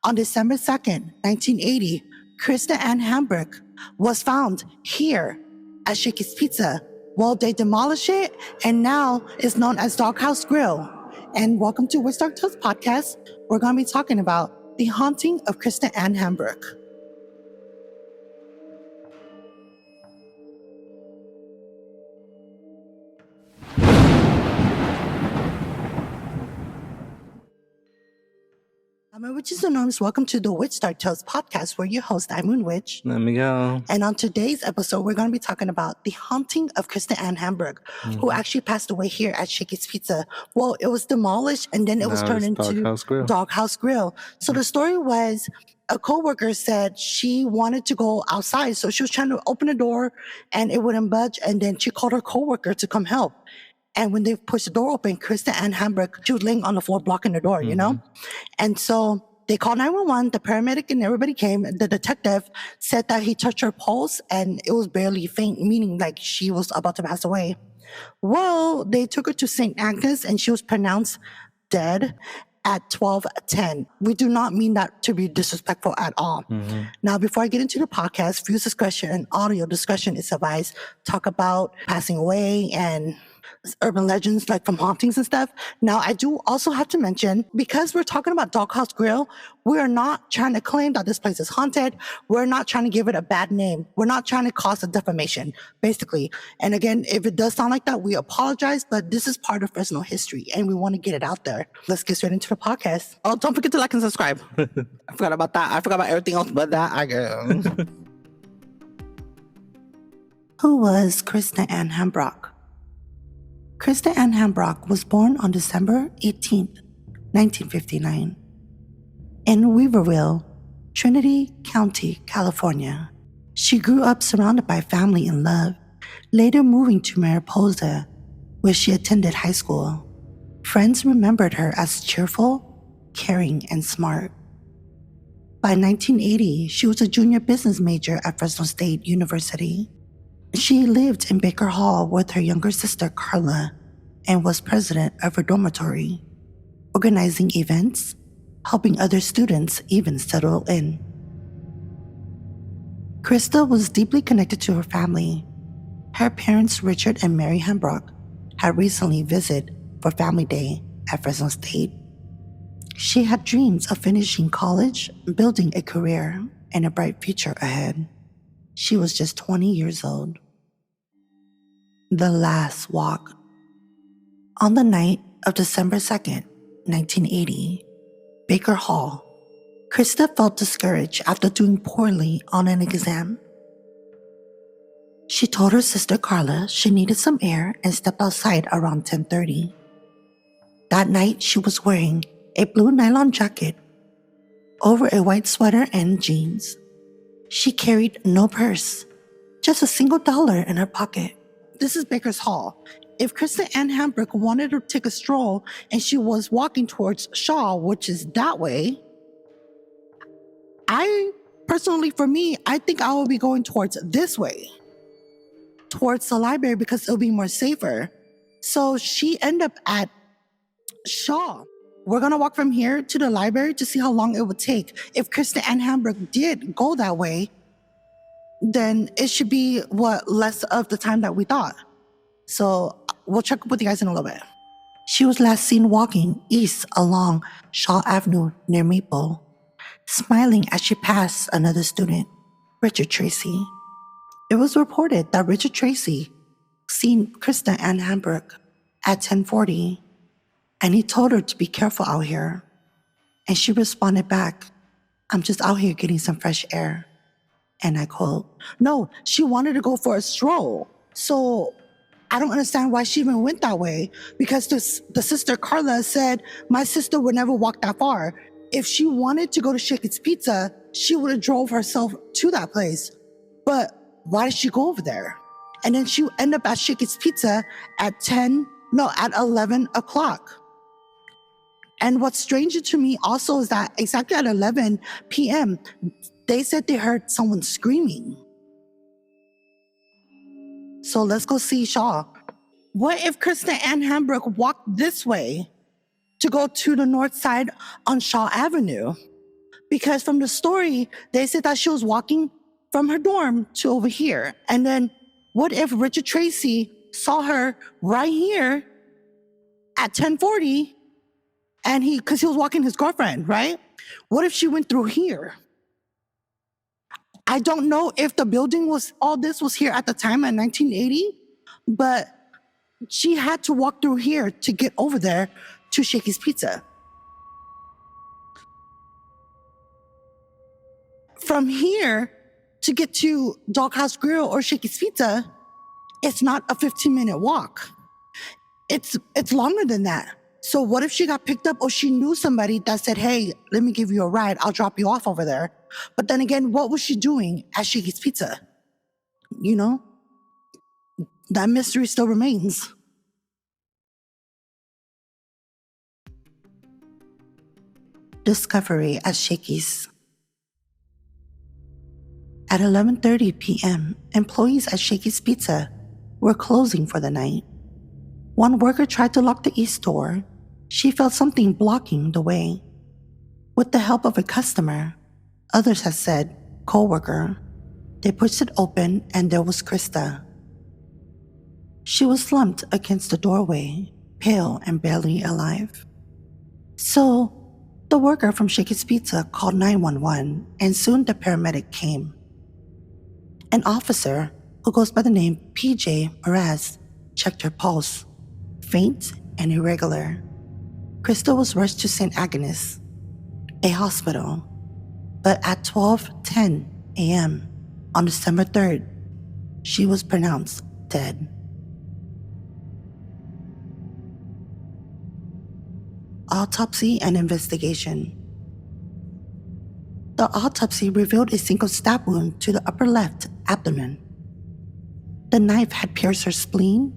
On December 2nd, 1980, Krista Ann Hambrock was found here at Shakey's Pizza. Well, they demolished it and now it's known as Doghouse Grill. And welcome to Witch Dark Tales podcast. We're going to be talking about the haunting of Krista Ann Hambrock. Witches Anonymous, welcome to the Witch Dark Tales podcast. We're your host, I'm Moon Witch. Let me go. And on today's episode, we're going to be talking about the haunting of Krista Ann Hambrock, who actually passed away here at Shakey's Pizza. Well, it was demolished and then it was turned into Doghouse Grill. So the story was a coworker said she wanted to go outside. So she was trying to open the door and it wouldn't budge. And then she called her coworker to come help. And when they pushed the door open, Krista Ann Hambrock, she was laying on the floor blocking the door, you know? And so they called 911, the paramedic and everybody came. The detective said that he touched her pulse and it was barely faint, meaning like she was about to pass away. Well, they took her to St. Agnes and she was pronounced dead at 12:10. We do not mean that to be disrespectful at all. Now, before I get into the podcast, views discretion and audio discretion is advised. Talk about passing away and urban legends like from hauntings and stuff. Now, I do also have to mention, because we're talking about Doghouse Grill, we are not trying to claim that this place is haunted. We're not trying to give it a bad name. We're not trying to cause a defamation, basically. And again, if it does sound like that, we apologize, but this is part of Fresno history and we want to get it out there. Let's get straight into the podcast. Oh, don't forget to like and subscribe. I forgot about that. I forgot about everything else but that. Who was Krista Ann Hambrock? Krista Ann Hambrock was born on December 18th, 1959, in Weaverville, Trinity County, California. She grew up surrounded by family and love, later moving to Mariposa, where she attended high school. Friends remembered her as cheerful, caring, and smart. By 1980, she was a junior business major at Fresno State University. She lived in Baker Hall with her younger sister, Carla, and was president of her dormitory, organizing events, helping other students even settle in. Krista was deeply connected to her family. Her parents, Richard and Mary Hambrock, had recently visited for Family Day at Fresno State. She had dreams of finishing college, building a career, and a bright future ahead. She was just 20 years old. The Last Walk. On the night of December 2nd, 1980, Baker Hall, Krista felt discouraged after doing poorly on an exam. She told her sister Carla she needed some air and stepped outside around 10:30. That night, she was wearing a blue nylon jacket over a white sweater and jeans. She carried no purse, just a single dollar in her pocket. This is Baker's Hall. If Krista Ann Hambrock wanted to take a stroll and she was walking towards Shaw, which is that way, for me, I think I will be going towards this way, towards the library, because it'll be more safer. So she ended up at Shaw. We're going to walk from here to the library to see how long it would take. If Krista Ann Hambrock did go that way, then it should be less of the time that we thought. So we'll check up with you guys in a little bit. She was last seen walking east along Shaw Avenue near Maple, smiling as she passed another student, Richard Tracy. It was reported that Richard Tracy seen Krista Ann Hambrock at 10:40, and he told her to be careful out here. And she responded back, "I'm just out here getting some fresh air." And I quote, no, she wanted to go for a stroll. So I don't understand why she even went that way, because the sister Carla said, my sister would never walk that far. If she wanted to go to Shakey's Pizza, she would have drove herself to that place. But why did she go over there? And then she ended up at Shakey's Pizza at 11 o'clock. And what's stranger to me also is that exactly at 11 p.m., they said they heard someone screaming. So let's go see Shaw. What if Krista Ann Hambrock walked this way to go to the north side on Shaw Avenue? Because from the story, they said that she was walking from her dorm to over here. And then what if Richard Tracy saw her right here at 10:40 and because he was walking his girlfriend, right? What if she went through here? I don't know if the building all this was here at the time in 1980, but she had to walk through here to get over there to Shakey's Pizza. From here to get to Doghouse Grill or Shakey's Pizza, it's not a 15-minute walk. It's longer than that. So what if she got picked up or she knew somebody that said, hey, let me give you a ride. I'll drop you off over there. But then again, what was she doing at Shakey's Pizza? You know, that mystery still remains. Discovery at Shakey's. At 11:30 p.m., employees at Shakey's Pizza were closing for the night. One worker tried to lock the east door. She felt something blocking the way. With the help of a customer, others have said co-worker, they pushed it open and there was Krista. She was slumped against the doorway, pale and barely alive. So, the worker from Shakey's Pizza called 911 and soon the paramedic came. An officer, who goes by the name PJ Mraz, checked her pulse, faint and irregular. Krista was rushed to St. Agnes, a hospital, but at 12:10 a.m. on December 3rd, she was pronounced dead. Autopsy and investigation. The autopsy revealed a single stab wound to the upper left abdomen. The knife had pierced her spleen,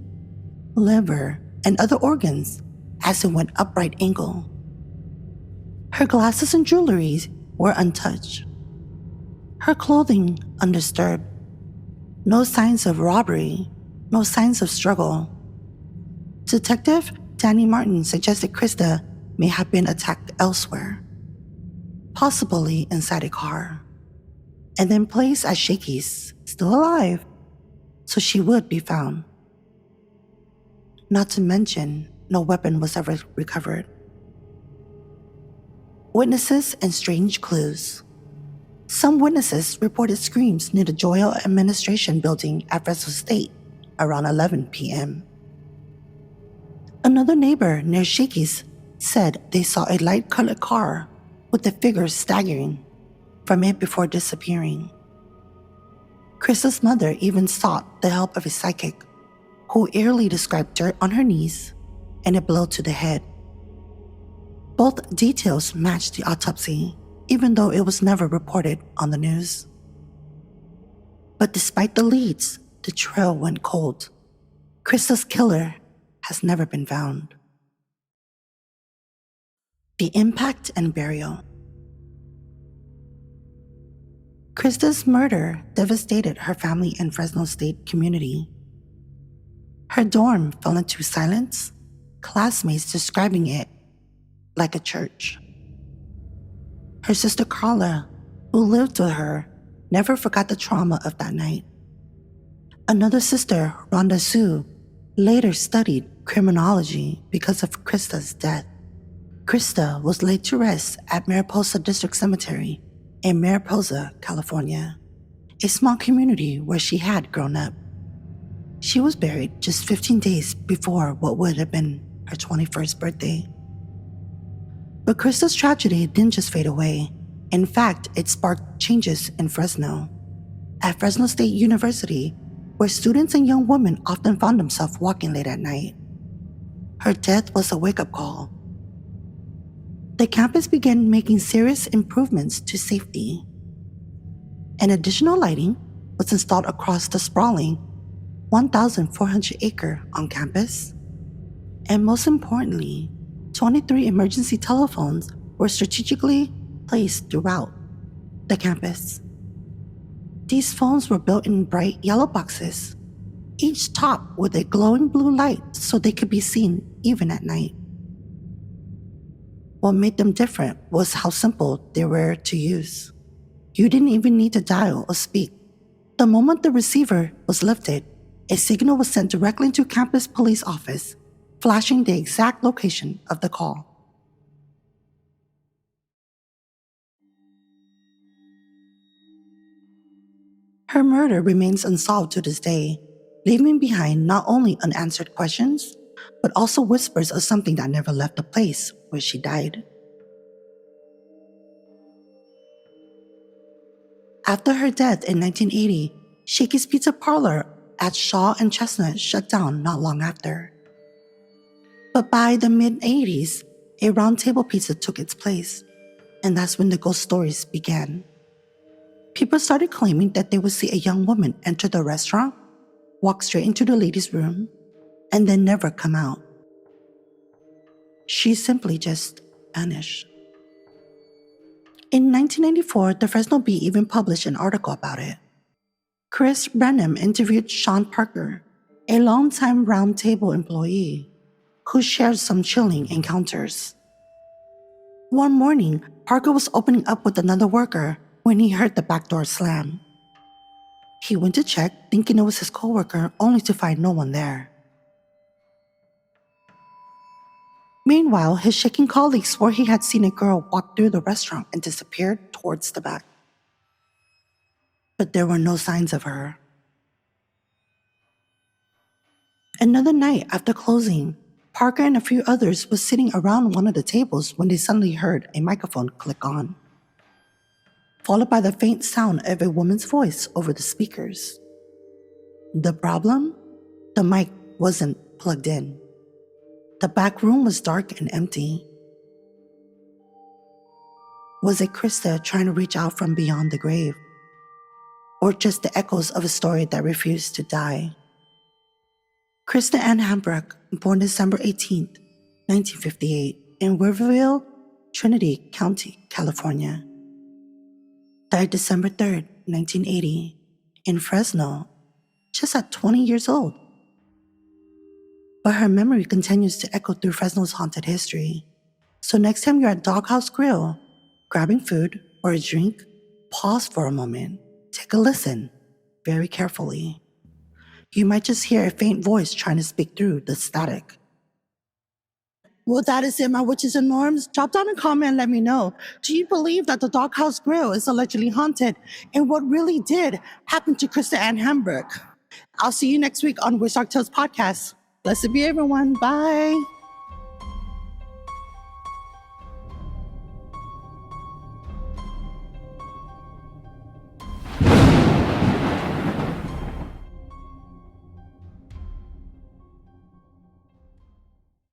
liver, and other organs as it went upright angle. Her glasses and jewelry were untouched. Her clothing undisturbed. No signs of robbery, no signs of struggle. Detective Danny Martin suggested Krista may have been attacked elsewhere, possibly inside a car, and then placed at Shakey's, still alive, so she would be found. Not to mention, no weapon was ever recovered. Witnesses and strange clues. Some witnesses reported screams near the Joyle Administration Building at Fresno State around 11 p.m. Another neighbor near Shakey's said they saw a light-colored car with the figures staggering from it before disappearing. Krista's mother even sought the help of a psychic who eerily described dirt on her knees and a blow to the head. Both details matched the autopsy, even though it was never reported on the news. But despite the leads, the trail went cold. Krista's killer has never been found. The impact and burial. Krista's murder devastated her family and Fresno State community. Her dorm fell into silence, classmates describing it like a church. Her sister Carla, who lived with her, never forgot the trauma of that night. Another sister, Rhonda Sue, later studied criminology because of Krista's death. Krista was laid to rest at Mariposa District Cemetery in Mariposa, California, a small community where she had grown up. She was buried just 15 days before what would have been her 21st birthday. But Krista's tragedy didn't just fade away. In fact, it sparked changes in Fresno. At Fresno State University, where students and young women often found themselves walking late at night. Her death was a wake-up call. The campus began making serious improvements to safety. An additional lighting was installed across the sprawling 1,400-acre on-campus. And most importantly, 23 emergency telephones were strategically placed throughout the campus. These phones were built in bright yellow boxes, each topped with a glowing blue light so they could be seen even at night. What made them different was how simple they were to use. You didn't even need to dial or speak. The moment the receiver was lifted, a signal was sent directly to campus police office, flashing the exact location of the call. Her murder remains unsolved to this day, leaving behind not only unanswered questions, but also whispers of something that never left the place where she died. After her death in 1980, Shakey's Pizza Parlor at Shaw and Chestnut shut down not long after. But by the mid-80s, a round table pizza took its place, and that's when the ghost stories began. People started claiming that they would see a young woman enter the restaurant, walk straight into the ladies' room, and then never come out. She simply just vanished. In 1994, the Fresno Bee even published an article about it. Chris Brenham interviewed Sean Parker, a longtime Round Table employee, who shared some chilling encounters. One morning, Parker was opening up with another worker when he heard the back door slam. He went to check, thinking it was his coworker, only to find no one there. Meanwhile, his shaking colleagues swore he had seen a girl walk through the restaurant and disappeared towards the back. But there were no signs of her. Another night after closing, Parker and a few others were sitting around one of the tables when they suddenly heard a microphone click on, followed by the faint sound of a woman's voice over the speakers. The problem? The mic wasn't plugged in. The back room was dark and empty. Was it Krista trying to reach out from beyond the grave? Or just the echoes of a story that refused to die? Krista Ann Hambrock, born December 18, 1958, in Riverville, Trinity County, California. Died December 3, 1980, in Fresno, just at 20 years old. But her memory continues to echo through Fresno's haunted history. So next time you're at Doghouse Grill, grabbing food or a drink, pause for a moment, take a listen, very carefully. You might just hear a faint voice trying to speak through the static. Well, that is it, my witches and norms. Drop down a comment and let me know. Do you believe that the Doghouse Grill is allegedly haunted? And what really did happen to Krista Ann Hambrock? I'll see you next week on Witch Dark Tales Podcast. Blessed be everyone. Bye.